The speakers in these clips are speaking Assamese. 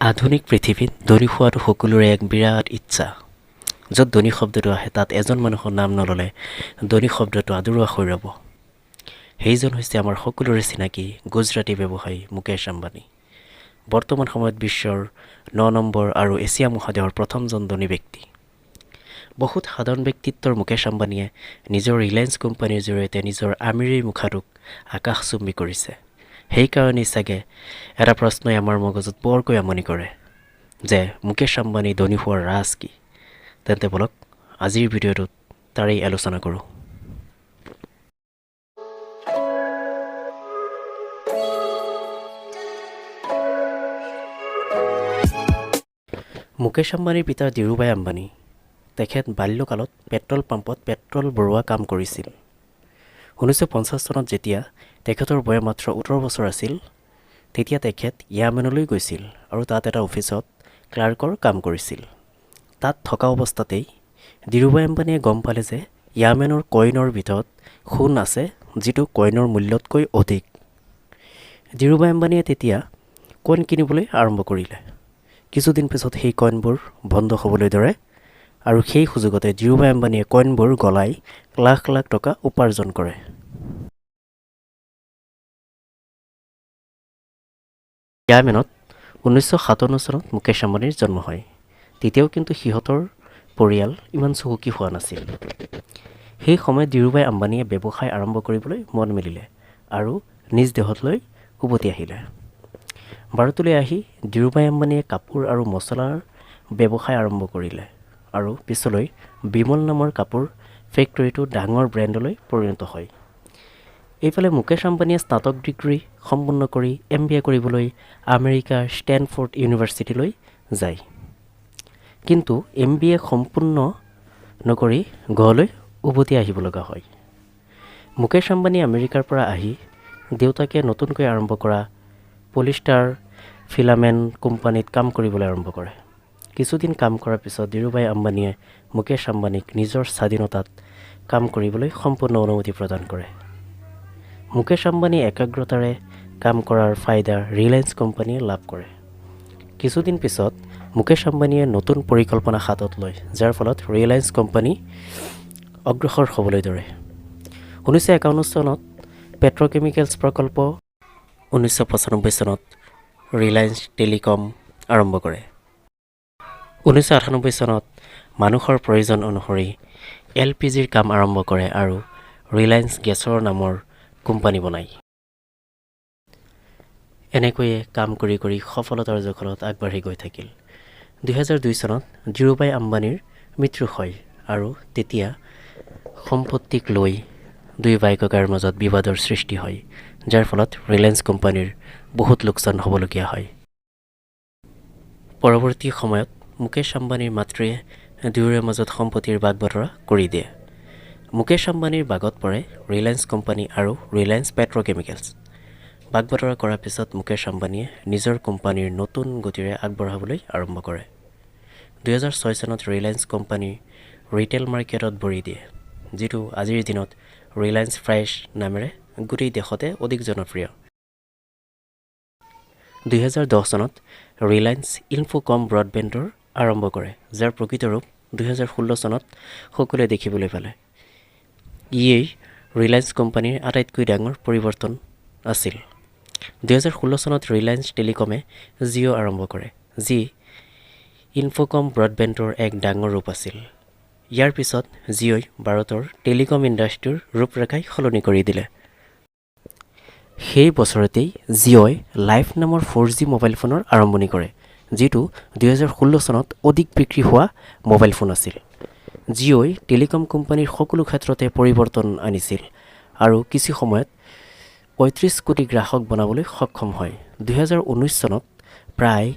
আধুনিক পৃথিৱীত ধনী হোৱাটো সকলোৰে এক বিৰাট ইচ্ছা। য'ত ধনী শব্দটো আহে তাত এজন মানুহৰ নাম নল'লে ধনী শব্দটো আদৰুৱা হৈ ৰ'ব। সেইজন হৈছে আমাৰ সকলোৰে চিনাকি গুজৰাটী ব্যৱসায়ী মুকেশ আম্বানী। বৰ্তমান সময়ত বিশ্বৰ 9 নম্বৰ আৰু এছিয়া মহাদেশৰ প্ৰথমজন ধনী ব্যক্তি। বহুত সাধাৰণ ব্যক্তিত্বৰ মুকেশ আম্বানীয়ে নিজৰ ৰিলায়েন্স কোম্পানীৰ জৰিয়তে নিজৰ আমিৰি মুখাটোক আকাশচুম্বী কৰিছে। সেইকাৰণেই চাগে এটা প্ৰশ্নই আমাৰ মগজুত বৰকৈ আমনি কৰে যে মুকেশ আম্বানী ধনী হোৱাৰ ৰাজ কি। তেন্তে বলক আজিৰ ভিডিঅ'টোত তাৰেই আলোচনা কৰোঁ। মুকেশ আম্বানীৰ পিতা ধীৰুভাই আম্বানী। তেখেত বাল্যকালত পেট্ৰল পাম্পত পেট্ৰল ভৰোৱা কাম কৰিছিল। 1950 চনত যেতিয়া তেখেতৰ বয়স মাত্ৰ 18 বছৰ আছিল, তেতিয়া তেখেত য়ামেনলৈ গৈছিল আৰু তাত এটা অফিচত ক্লাৰ্কৰ কাম কৰিছিল। তাত থকা অৱস্থাতেই ধীৰুভাই আম্বানীয়ে গম পালে যে য়ামেনৰ কইনৰ ভিতৰত সোণ আছে, যিটো কইনৰ মূল্যতকৈ অধিক। ধীৰুভাই আম্বানীয়ে তেতিয়া কইন কিনিবলৈ আৰম্ভ কৰিলে। কিছুদিন পিছত সেই কইনবোৰ বন্ধ হ'বলৈ ধৰে আৰু সেই সুযোগতে ধীৰুভাই আম্বানীয়ে কইনবোৰ গলাই লাখ লাখ টকা উপাৰ্জন কৰে। য়ামেনত 1957 চনত মুকেশ আম্বানীৰ জন্ম হয়। তেতিয়াও কিন্তু সিহঁতৰ পৰিয়াল ইমান চহকী হোৱা নাছিল। সেই সময়ত ধীৰুভাই আম্বানীয়ে ব্যৱসায় আৰম্ভ কৰিবলৈ মন মেলিলে আৰু নিজ দেশলৈ উভতি আহিলে। ভাৰতলৈ আহি ধীৰুভাই আম্বানীয়ে কাপোৰ আৰু মছলাৰ ব্যৱসায় আৰম্ভ কৰিলে আৰু পিছলৈ বিমল নামৰ কাপোৰ ফেক্টৰীটো ডাঙৰ ব্ৰেণ্ডলৈ পৰিণত হয়। এইফালে মুকেশ আম্বানীয়ে স্নাতক ডিগ্ৰী সম্পূৰ্ণ কৰি MBA কৰিবলৈ আমেৰিকাৰ ষ্টেনফৰ্ড ইউনিভাৰ্চিটিলৈ যায়। কিন্তু MBA সম্পূৰ্ণ নকৰি ঘৰলৈ উভতি আহিব লগা হয়। মুকেশ আম্বানী আমেৰিকাৰ পৰা আহি দেউতাকে নতুনকৈ আৰম্ভ কৰা পলিষ্টাৰ ফিলামেণ্ট কোম্পানীত কাম কৰিবলৈ আৰম্ভ কৰে। কিছুদিন কাম কৰাৰ পিছত ধীৰুভাই আম্বানীয়ে মুকেশ আম্বানীক নিজৰ স্বাধীনতাত কাম কৰিবলৈ সম্পূৰ্ণ অনুমতি প্ৰদান কৰে। মুকেশ আম্বানী একাগ্ৰতাৰে কাম কৰাৰ ফাইদা ৰিলায়েন্স কোম্পানীয়ে লাভ কৰে। কিছুদিন পিছত মুকেশ আম্বানীয়ে নতুন পৰিকল্পনা হাতত লয়, যাৰ ফলত ৰিলায়েন্স কোম্পানী অগ্ৰসৰ হ'বলৈ ধৰে। 1951 চনত পেট্ৰকেমিকেলছ প্ৰকল্প, 1995 চনত ৰিলায়েন্স টেলিকম আৰম্ভ কৰে। 1998 চনত মানুহৰ প্ৰয়োজন অনুসৰি LPGৰ কাম আৰম্ভ কৰে আৰু ৰিলায়েন্স গেছৰ নামৰ কোম্পানী বনায়। এনেকৈয়ে কাম কৰি কৰি সফলতাৰ জখলত আগবাঢ়ি গৈ থাকিল। 2002 চনত ধীৰুভাই আম্বানীৰ মৃত্যু হয় আৰু তেতিয়া সম্পত্তিক লৈ দুই ভাই ককাইৰ মাজত বিবাদৰ সৃষ্টি হয়, যাৰ ফলত ৰিলায়েন্স কোম্পানীৰ বহুত লোকচান হ'বলগীয়া হয়। পৰৱৰ্তী সময়ত মুকেশ আম্বানীৰ মাতৃয়ে দুয়োৰে মাজত সম্পত্তিৰ ভাগ বতৰা কৰি দিয়ে। মুকেশ আম্বানীৰ ভাগত পৰে ৰিলায়েন্স কোম্পানী আৰু ৰিলায়েন্স পেট্ৰকেমিকেলছ। ভাগ বতৰা কৰাৰ পিছত মুকেশ আম্বানীয়ে নিজৰ কোম্পানীৰ নতুন গতিৰে আগবঢ়াবলৈ আৰম্ভ কৰে। 2006 চনত ৰিলায়েন্স কোম্পানী ৰিটেইল মাৰ্কেটত ভৰি দিয়ে, যিটো আজিৰ দিনত ৰিলায়েন্স ফ্ৰেছ নামেৰে গোটেই দেশতে অধিক জনপ্ৰিয়। 2010 চনত ৰিলায়েন্স ইনফোকম ব্ৰডবেণ্ডৰ আৰম্ভ কৰে, যাৰ প্ৰকৃত ৰূপ 2016 চনত সকলোৱে দেখিবলৈ পালে। ইয়েই ৰিলায়েন্স কোম্পানীৰ আটাইতকৈ ডাঙৰ পৰিৱৰ্তন আছিল। 2016 চনত ৰিলায়েন্স টেলিকমে জিঅ' আৰম্ভ কৰে, যি ইনফোকম ব্ৰডবেণ্ডৰ এক ডাঙৰ ৰূপ আছিল। ইয়াৰ পিছত জিঅ'ই ভাৰতৰ টেলিকম ইণ্ডাষ্ট্ৰীৰ ৰূপৰেখাই সলনি কৰি দিলে। সেই বছৰতেই জিঅ'ই লাইফ নামৰ 4G মোবাইল ফোনৰ আৰম্ভণি কৰে, যিটো 2016 চনত অধিক বিক্ৰী হোৱা মোবাইল ফোন আছিল। জিঅ'ই টেলিকম কোম্পানীৰ সকলো ক্ষেত্ৰতে পৰিৱৰ্তন আনিছিল আৰু কিছু সময়ত 35 কোটি গ্ৰাহক বনাবলৈ সক্ষম হয়। 2019 চনত প্ৰায়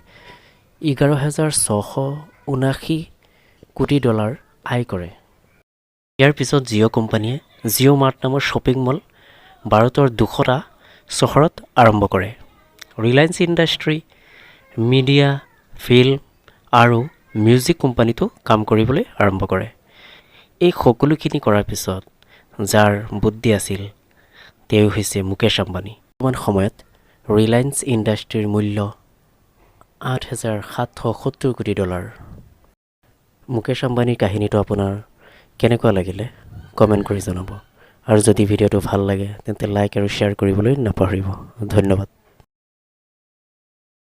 $11,679 কোটি আয় কৰে। ইয়াৰ পিছত জিঅ' কোম্পানীয়ে জিঅ' মাৰ্ট নামৰ শ্বপিং মল ভাৰতৰ 200টা চহৰত আৰম্ভ কৰে। ৰিলায়েন্স ইণ্ডাষ্ট্ৰী, মিডিয়া, ফিল্ম আৰু মিউজিক কোম্পানীতো কাম কৰিবলৈ আৰম্ভ কৰে। এই সকলোখিনি কৰাৰ পিছত যাৰ বুদ্ধি আছিল তেওঁ হৈছে মুকেশ আম্বানী। বৰ্তমান সময়ত ৰিলায়েন্স ইণ্ডাষ্ট্ৰীৰ মূল্য $8,770 কোটি। মুকেশ আম্বানীৰ কাহিনীটো আপোনাৰ কেনেকুৱা লাগিলে কমেণ্ট কৰি জনাব। আৰু যদি ভিডিঅ'টো ভাল লাগে তেন্তে লাইক আৰু শ্বেয়াৰ কৰিবলৈ নাপাহৰিব। ধন্যবাদ।